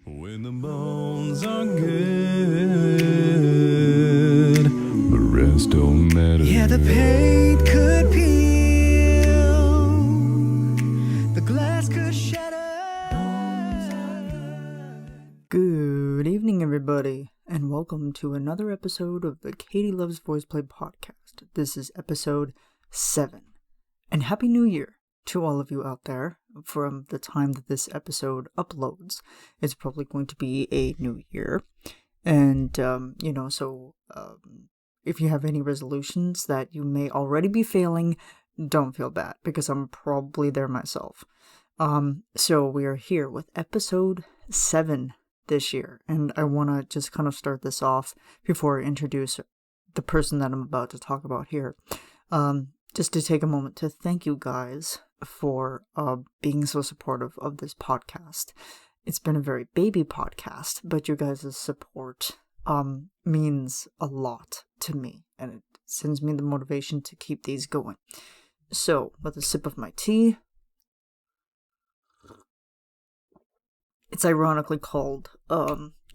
When the bones are good, the rest don't matter. Yeah, the paint could peel, the glass could shatter. Good evening, everybody, and welcome to another episode of the Katie Loves Voiceplay podcast. This is episode 7, and Happy New Year to all of you out there. From the time that this episode uploads, it's probably going to be a new year, and if you have any resolutions that you may already be failing, don't feel bad, because I'm probably there myself. So we are here with episode 7 this year, and I want to just kind of start this off before I introduce the person that I'm about to talk about here. Just to take a moment to thank you guys for being so supportive of this podcast. It's been a very baby podcast, but you guys' support means a lot to me, and it sends me the motivation to keep these going. So, with a sip of my tea, it's ironically called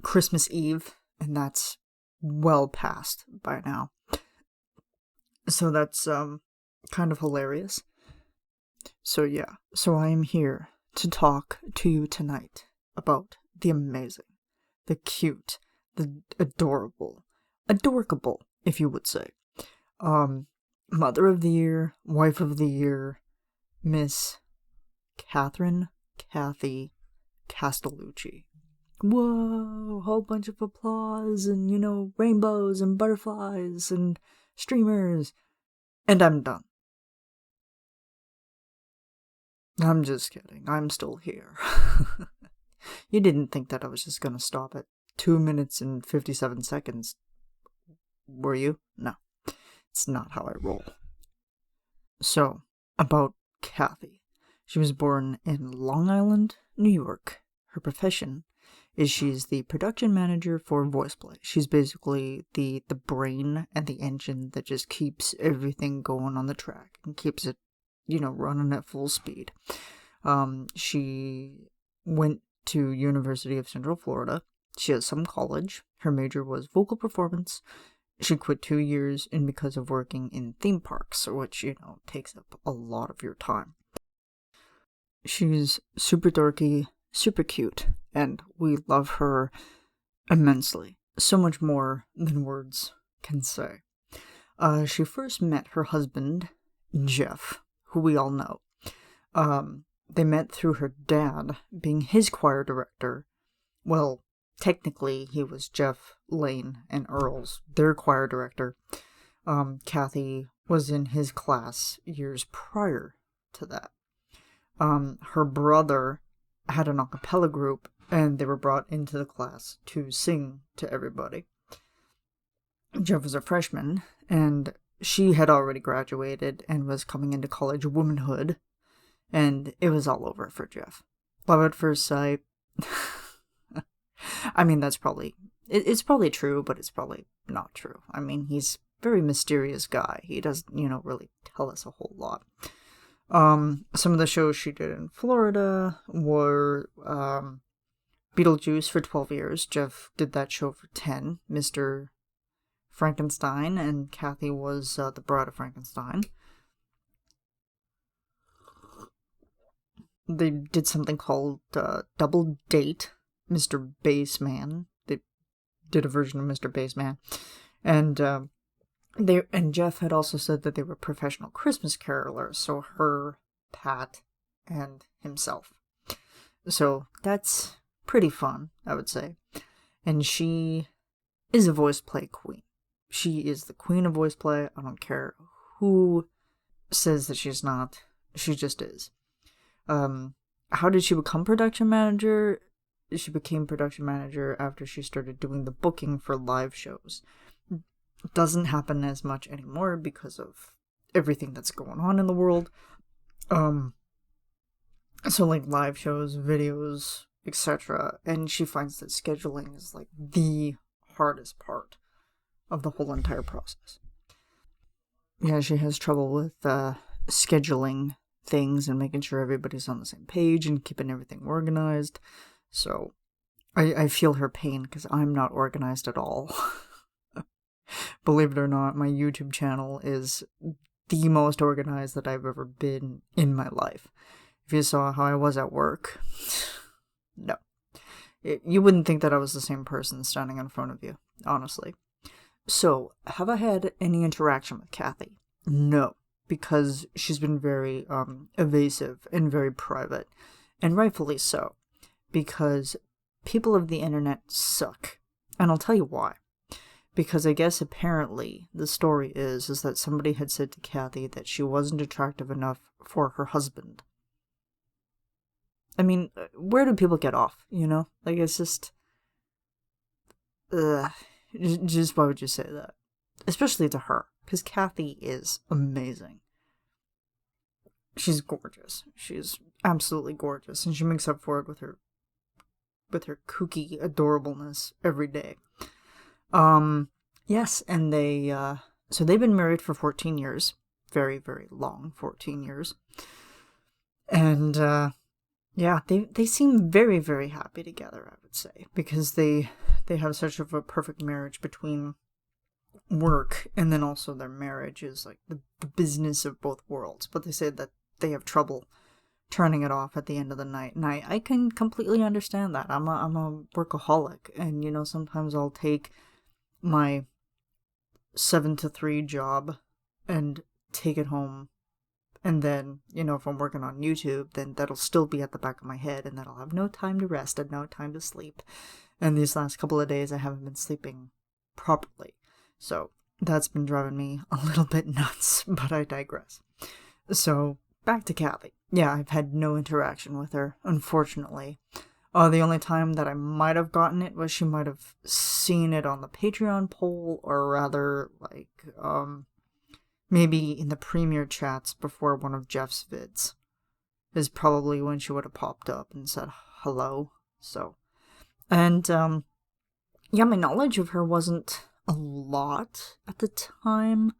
Christmas Eve, and that's well past by now. So that's kind of hilarious. So I am here to talk to you tonight about the amazing, the cute, the adorable, if you would say, Mother of the Year, Wife of the Year, Miss Kathy Castellucci. Whoa, whole bunch of applause and, rainbows and butterflies and streamers. And I'm done. I'm just kidding. I'm still here. You didn't think that I was just gonna stop at 2 minutes and 57 seconds, were you? No. It's not how I roll. So, about Kathy. She was born in Long Island, New York. Her profession is she's the production manager for Voiceplay. She's basically the brain and the engine that just keeps everything going on the track and keeps it, running at full speed. She went to University of Central Florida. She has some college. Her major was vocal performance. She quit 2 years in because of working in theme parks, which, takes up a lot of your time. She's super dorky, super cute, and we love her immensely. So much more than words can say. She first met her husband, Geoff, who we all know. They met through her dad being his choir director. Well, technically, he was Jeff Lane and Earl's, their choir director. Kathy was in his class years prior to that. Her brother had an a cappella group, and they were brought into the class to sing to everybody. Jeff was a freshman, and she had already graduated and was coming into college womanhood, and it was all over for Jeff. Love at first sight. I mean, it's probably true, but it's probably not true. I mean, he's a very mysterious guy. He doesn't, really tell us a whole lot. Some of the shows she did in Florida were Beetlejuice for 12 years. Jeff did that show for 10. Mr. Frankenstein, and Kathy was the Bride of Frankenstein. They did something called Double Date, Mr. Bassman. They did a version of Mr. Bassman. And Jeff had also said that they were professional Christmas carolers, so her, Pat, and himself. So that's pretty fun, I would say. And she is a Voiceplay queen. She is the queen of Voiceplay. I don't care who says that she's not. She just is. How did she become production manager? She became production manager after she started doing the booking for live shows. It doesn't happen as much anymore because of everything that's going on in the world. So like live shows, videos, etc. And she finds that scheduling is like the hardest part of the whole entire process. Yeah, she has trouble with scheduling things and making sure everybody's on the same page and keeping everything organized. So I feel her pain because I'm not organized at all. Believe it or not, my YouTube channel is the most organized that I've ever been in my life. If you saw how I was at work, no. You wouldn't think that I was the same person standing in front of you, honestly. So, have I had any interaction with Kathy? No, because she's been very evasive and very private, and rightfully so, because people of the internet suck. And I'll tell you why. Because I guess apparently the story is that somebody had said to Kathy that she wasn't attractive enough for her husband. I mean, where do people get off, you know? Like, it's just... just why would you say that? Especially to her, because Kathy is amazing. She's gorgeous. She's absolutely gorgeous, and she makes up for it with her kooky adorableness every day. Yes, and so they've been married for 14 years. Very, very long 14 years. And, yeah, they seem very, very happy together, I would say, because they have such of a perfect marriage between work and then also their marriage is like the business of both worlds. But they say that they have trouble turning it off at the end of the night, and I can completely understand that. I'm a workaholic, and you know, sometimes I'll take my 7 to 3 job and take it home, and then, you know, if I'm working on YouTube, then that'll still be at the back of my head, and then I'll have no time to rest and no time to sleep. And these last couple of days I haven't been sleeping properly, so that's been driving me a little bit nuts, but I digress. So back to Kathy. Yeah, I've had no interaction with her, unfortunately. The only time that I might have gotten it was she might have seen it on the Patreon poll, or rather, like, maybe in the premiere chats before one of Geoff's vids, is probably when she would have popped up and said hello. So, and, yeah, my knowledge of her wasn't a lot at the time,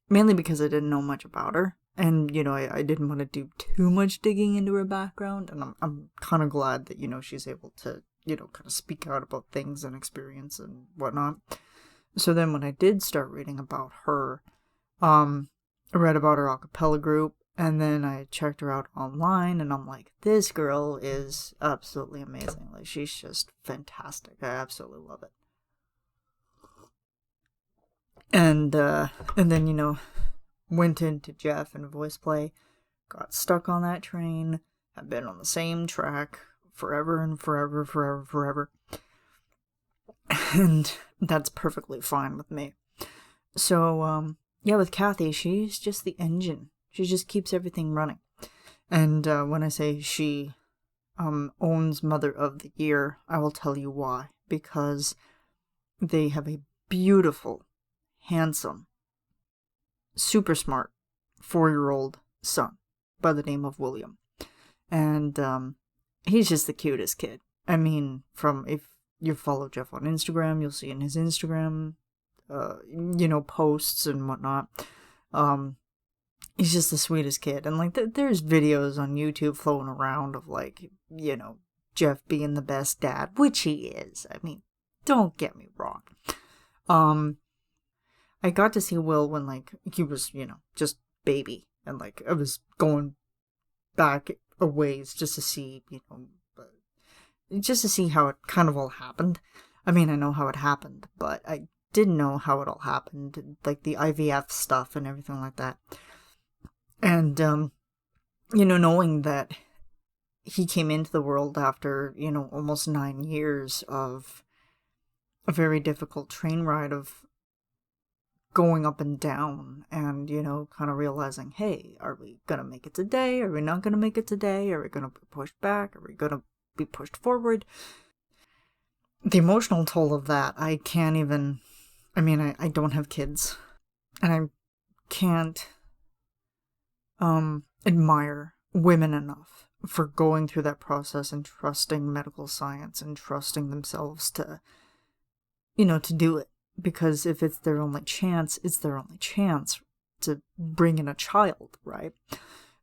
mainly because I didn't know much about her. And, you know, I didn't want to do too much digging into her background, and I'm kind of glad that, you know, she's able to, you know, kind of speak out about things and experience and whatnot. So then when I did start reading about her, I read about her a cappella group, and then I checked her out online, and I'm like, this girl is absolutely amazing. Like, she's just fantastic. I absolutely love it. And then, you know, went into Geoff and Voiceplay, got stuck on that train, have been on the same track forever and forever. And that's perfectly fine with me. So, yeah, with Kathy, she's just the engine. She just keeps everything running. And when I say she owns Mother of the Year, I will tell you why. Because they have a beautiful, handsome, super smart 4-year-old son by the name of William. And he's just the cutest kid. I mean, if you follow Geoff on Instagram, you'll see in his Instagram, you know, posts and whatnot. He's just the sweetest kid. And, like, there's videos on YouTube floating around of, like, you know, Geoff being the best dad, which he is. I mean, don't get me wrong. I got to see Will when, like, he was, you know, just baby. And, like, I was going back a ways just to see, you know, just to see how it kind of all happened. I mean, I know how it happened, but I didn't know how it all happened. Like, the IVF stuff and everything like that. And, you know, knowing that he came into the world after, you know, almost 9 years of a very difficult train ride of going up and down, and, you know, kind of realizing, hey, are we gonna make it today? Are we not gonna make it today? Are we gonna be pushed back? Are we gonna be pushed forward? The emotional toll of that, I can't even... I mean, I don't have kids, and I can't admire women enough for going through that process and trusting medical science and trusting themselves to, you know, to do it. Because if it's their only chance, it's their only chance to bring in a child, right?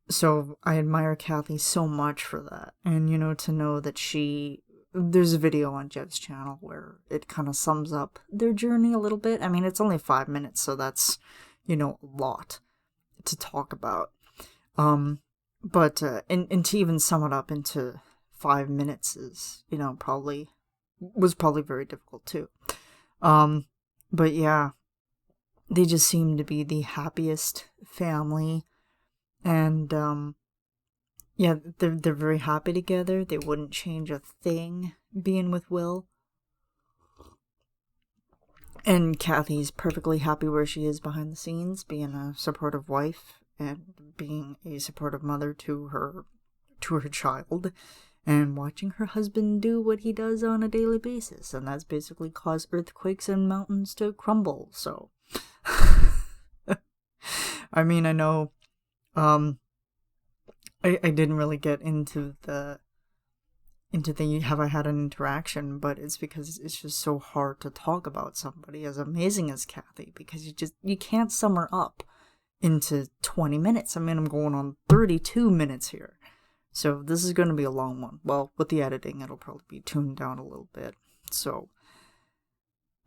So I admire Kathy so much for that. And, you know, to know that she there's a video on Geoff's channel where it kind of sums up their journey a little bit. I mean, it's only 5 minutes, so that's, a lot to talk about. But and to even sum it up into 5 minutes is, was probably very difficult too. But yeah, they just seem to be the happiest family, and yeah, they're very happy together. They wouldn't change a thing being with Will. And Kathy's perfectly happy where she is behind the scenes, being a supportive wife and being a supportive mother to her child, and watching her husband do what he does on a daily basis, and that's basically cause earthquakes and mountains to crumble. So I mean, I know I didn't really get into the have I had an interaction, but it's because it's just so hard to talk about somebody as amazing as Kathy, because you can't sum her up into 20 minutes. I mean, I'm going on 32 minutes here. So this is going to be a long one. Well, with the editing, it'll probably be tuned down a little bit. So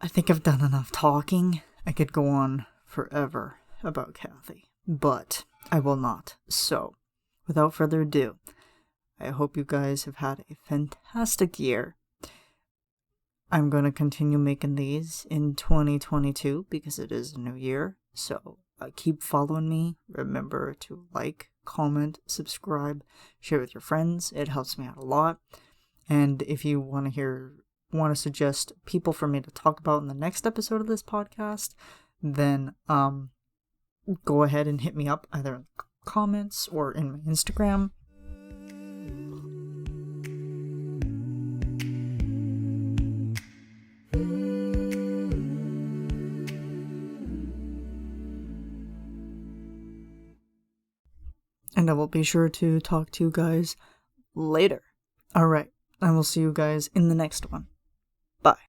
I think I've done enough talking. I could go on forever about Kathy, but I will not. So without further ado, I hope you guys have had a fantastic year. I'm going to continue making these in 2022 because it is a new year. So keep following me. Remember to like, comment, subscribe, share with your friends. It helps me out a lot. And if you want to suggest people for me to talk about in the next episode of this podcast, then go ahead and hit me up either in the comments or in my Instagram. And I will be sure to talk to you guys later. Alright, I will see you guys in the next one. Bye.